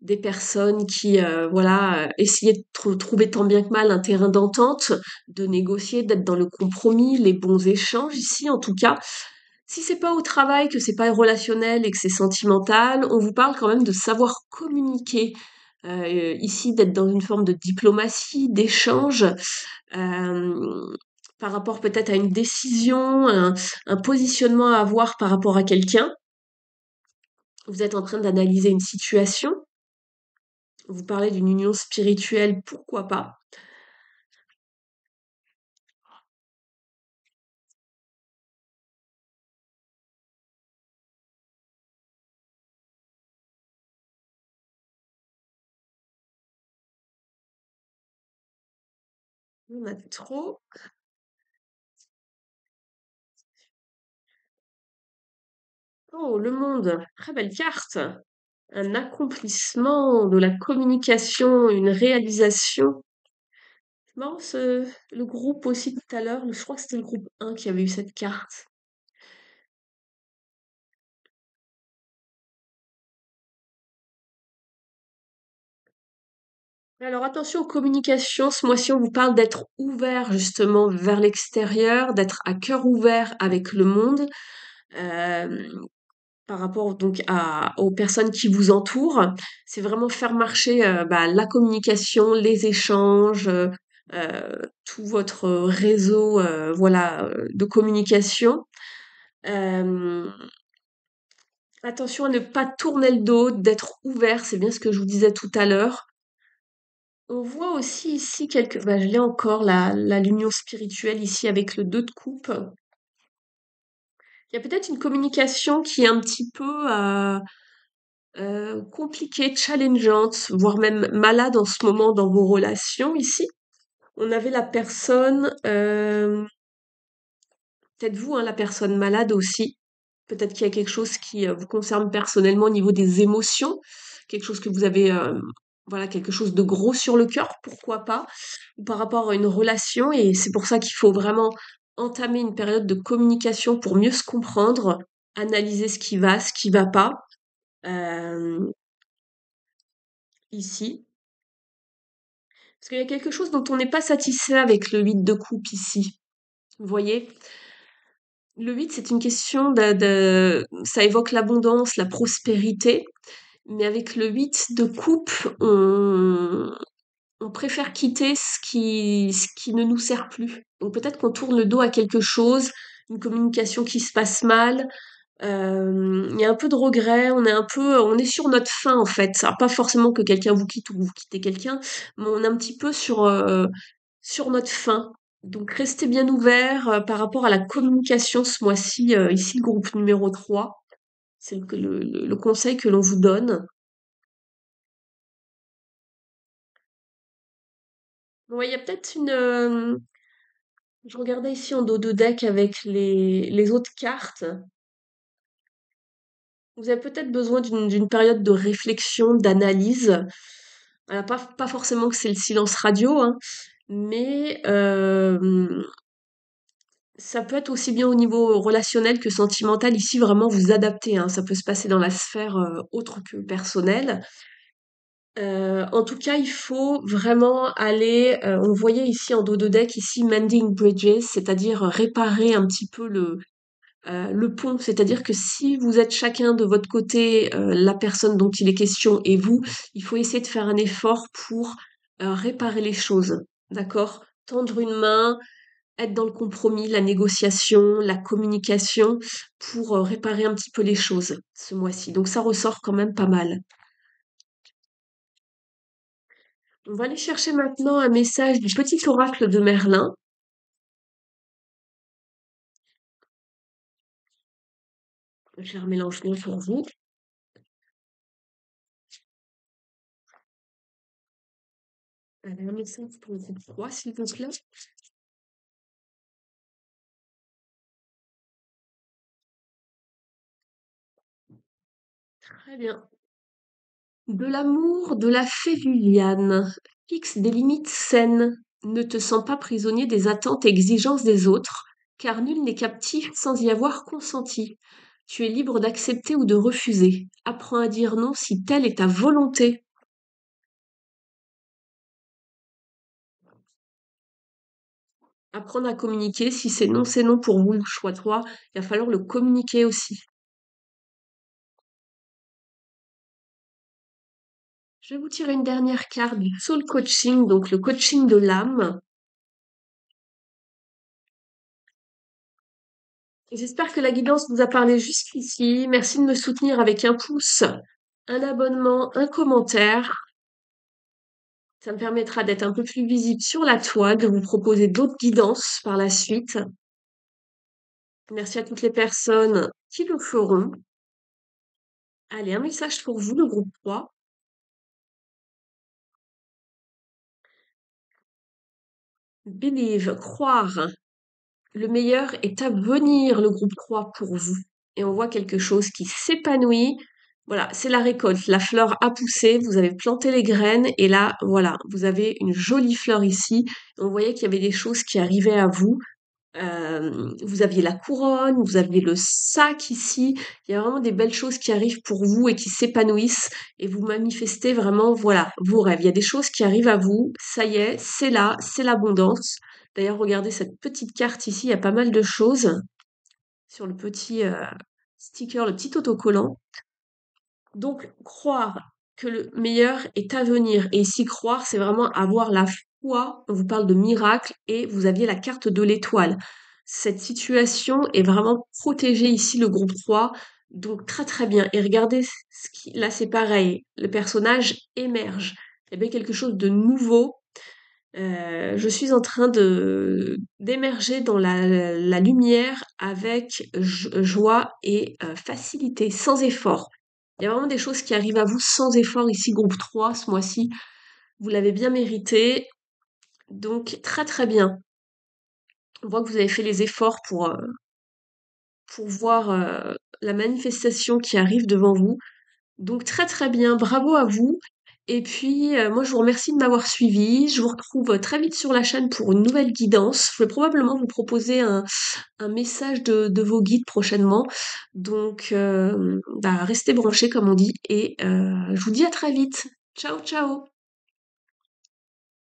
des personnes qui voilà essayaient de trouver tant bien que mal un terrain d'entente, de négocier, d'être dans le compromis, les bons échanges ici en tout cas. Si c'est pas au travail, que c'est pas relationnel et que c'est sentimental, on vous parle quand même de savoir communiquer. Ici, d'être dans une forme de diplomatie, d'échange, euh, par rapport peut-être à une décision, un positionnement à avoir par rapport à quelqu'un. Vous êtes en train d'analyser une situation. Vous parlez d'une union spirituelle, pourquoi pas. On a trop. Oh, le monde, très belle carte. Un accomplissement, de la communication, une réalisation. C'est marrant, le groupe aussi tout à l'heure, je crois que c'était le groupe 1 qui avait eu cette carte. Alors attention aux communications, ce mois-ci on vous parle d'être ouvert justement vers l'extérieur, d'être à cœur ouvert avec le monde, euh, par rapport donc aux personnes qui vous entourent. C'est vraiment faire marcher bah, la communication, les échanges, tout votre réseau voilà, de communication. Euh, Attention à ne pas tourner le dos, d'être ouvert, c'est bien ce que je vous disais tout à l'heure. On voit aussi ici quelques, bah, je l'ai encore, l'union spirituelle ici avec le 2 de coupe. Il y a peut-être une communication qui est un petit peu compliquée, challengeante, voire même malade en ce moment dans vos relations ici. On avait la personne, peut-être vous, hein, la personne malade aussi. Peut-être qu'il y a quelque chose qui vous concerne personnellement au niveau des émotions, quelque chose que vous avez, voilà, quelque chose de gros sur le cœur, pourquoi pas, ou par rapport à une relation. Et c'est pour ça qu'il faut vraiment entamer une période de communication pour mieux se comprendre, analyser ce qui va pas, euh, ici. Parce qu'il y a quelque chose dont on n'est pas satisfait avec le 8 de coupe ici. Vous voyez? Le 8, c'est une question ça évoque l'abondance, la prospérité. Mais avec le 8 de coupe, on préfère quitter ce qui ne nous sert plus. Donc peut-être qu'on tourne le dos à quelque chose, une communication qui se passe mal. Il y a un peu de regret, on est sur notre fin en fait. Alors pas forcément que quelqu'un vous quitte ou que vous quittez quelqu'un, mais on est un petit peu sur notre fin. Donc restez bien ouverts par rapport à la communication ce mois-ci, ici le groupe numéro 3. C'est le conseil que l'on vous donne. Ouais, il y a peut-être je regardais ici en dos de deck avec les autres cartes. Vous avez peut-être besoin d'une période de réflexion, d'analyse. Alors, pas forcément que c'est le silence radio, hein, mais ça peut être aussi bien au niveau relationnel que sentimental. Ici, vraiment vous adapter, hein. Ça peut se passer dans la sphère autre que personnelle. En tout cas, il faut vraiment aller, on voyait ici en dos de deck, ici, mending bridges, c'est-à-dire réparer un petit peu le pont. C'est-à-dire que si vous êtes chacun de votre côté, la personne dont il est question et vous, il faut essayer de faire un effort pour réparer les choses. D'accord? Tendre une main, être dans le compromis, la négociation, la communication pour réparer un petit peu les choses ce mois-ci. Donc ça ressort quand même pas mal. On va aller chercher maintenant un message du petit oracle de Merlin. Je la remélange bien pour vous. Un message pour le groupe 3, s'il vous plaît. Très bien. De l'amour, de la fée Liliane. Fixe des limites saines. Ne te sens pas prisonnier des attentes et exigences des autres, car nul n'est captif sans y avoir consenti. Tu es libre d'accepter ou de refuser. Apprends à dire non si telle est ta volonté. Apprendre à communiquer, si c'est non pour vous, choix 3, il va falloir le communiquer aussi. Je vais vous tirer une dernière carte du soul coaching, donc le coaching de l'âme. Et j'espère que la guidance vous a parlé jusqu'ici. Merci de me soutenir avec un pouce, un abonnement, un commentaire. Ça me permettra d'être un peu plus visible sur la toile, de vous proposer d'autres guidances par la suite. Merci à toutes les personnes qui le feront. Allez, un message pour vous, le groupe 3. Believe, croire. Le meilleur est à venir, le groupe 3 pour vous. Et on voit quelque chose qui s'épanouit. Voilà, c'est la récolte. La fleur a poussé, vous avez planté les graines et là, voilà, vous avez une jolie fleur ici. On voyait qu'il y avait des choses qui arrivaient à vous. Vous aviez la couronne, vous aviez le sac ici. Il y a vraiment des belles choses qui arrivent pour vous et qui s'épanouissent et vous manifestez vraiment, voilà, vos rêves. Il y a des choses qui arrivent à vous. Ça y est, c'est là, c'est l'abondance. D'ailleurs, regardez cette petite carte ici, il y a pas mal de choses sur le petit sticker, le petit autocollant. Donc, croire que le meilleur est à venir. Et ici, croire, c'est vraiment avoir la foi. On vous parle de miracle et vous aviez la carte de l'étoile. Cette situation est vraiment protégée ici, le groupe 3. Donc, très très bien. Et regardez, là, c'est pareil. Le personnage émerge. Il y a bien quelque chose de nouveau. Je suis en train de d'émerger dans la lumière avec joie et facilité, sans effort. Il y a vraiment des choses qui arrivent à vous sans effort ici, groupe 3, ce mois-ci. Vous l'avez bien mérité. Donc, très très bien. On voit que vous avez fait les efforts pour voir la manifestation qui arrive devant vous. Donc, très très bien. Bravo à vous. Et puis, moi, je vous remercie de m'avoir suivi. Je vous retrouve très vite sur la chaîne pour une nouvelle guidance. Je vais probablement vous proposer un message de vos guides prochainement. Donc, bah, restez branchés, comme on dit. Et je vous dis à très vite. Ciao, ciao!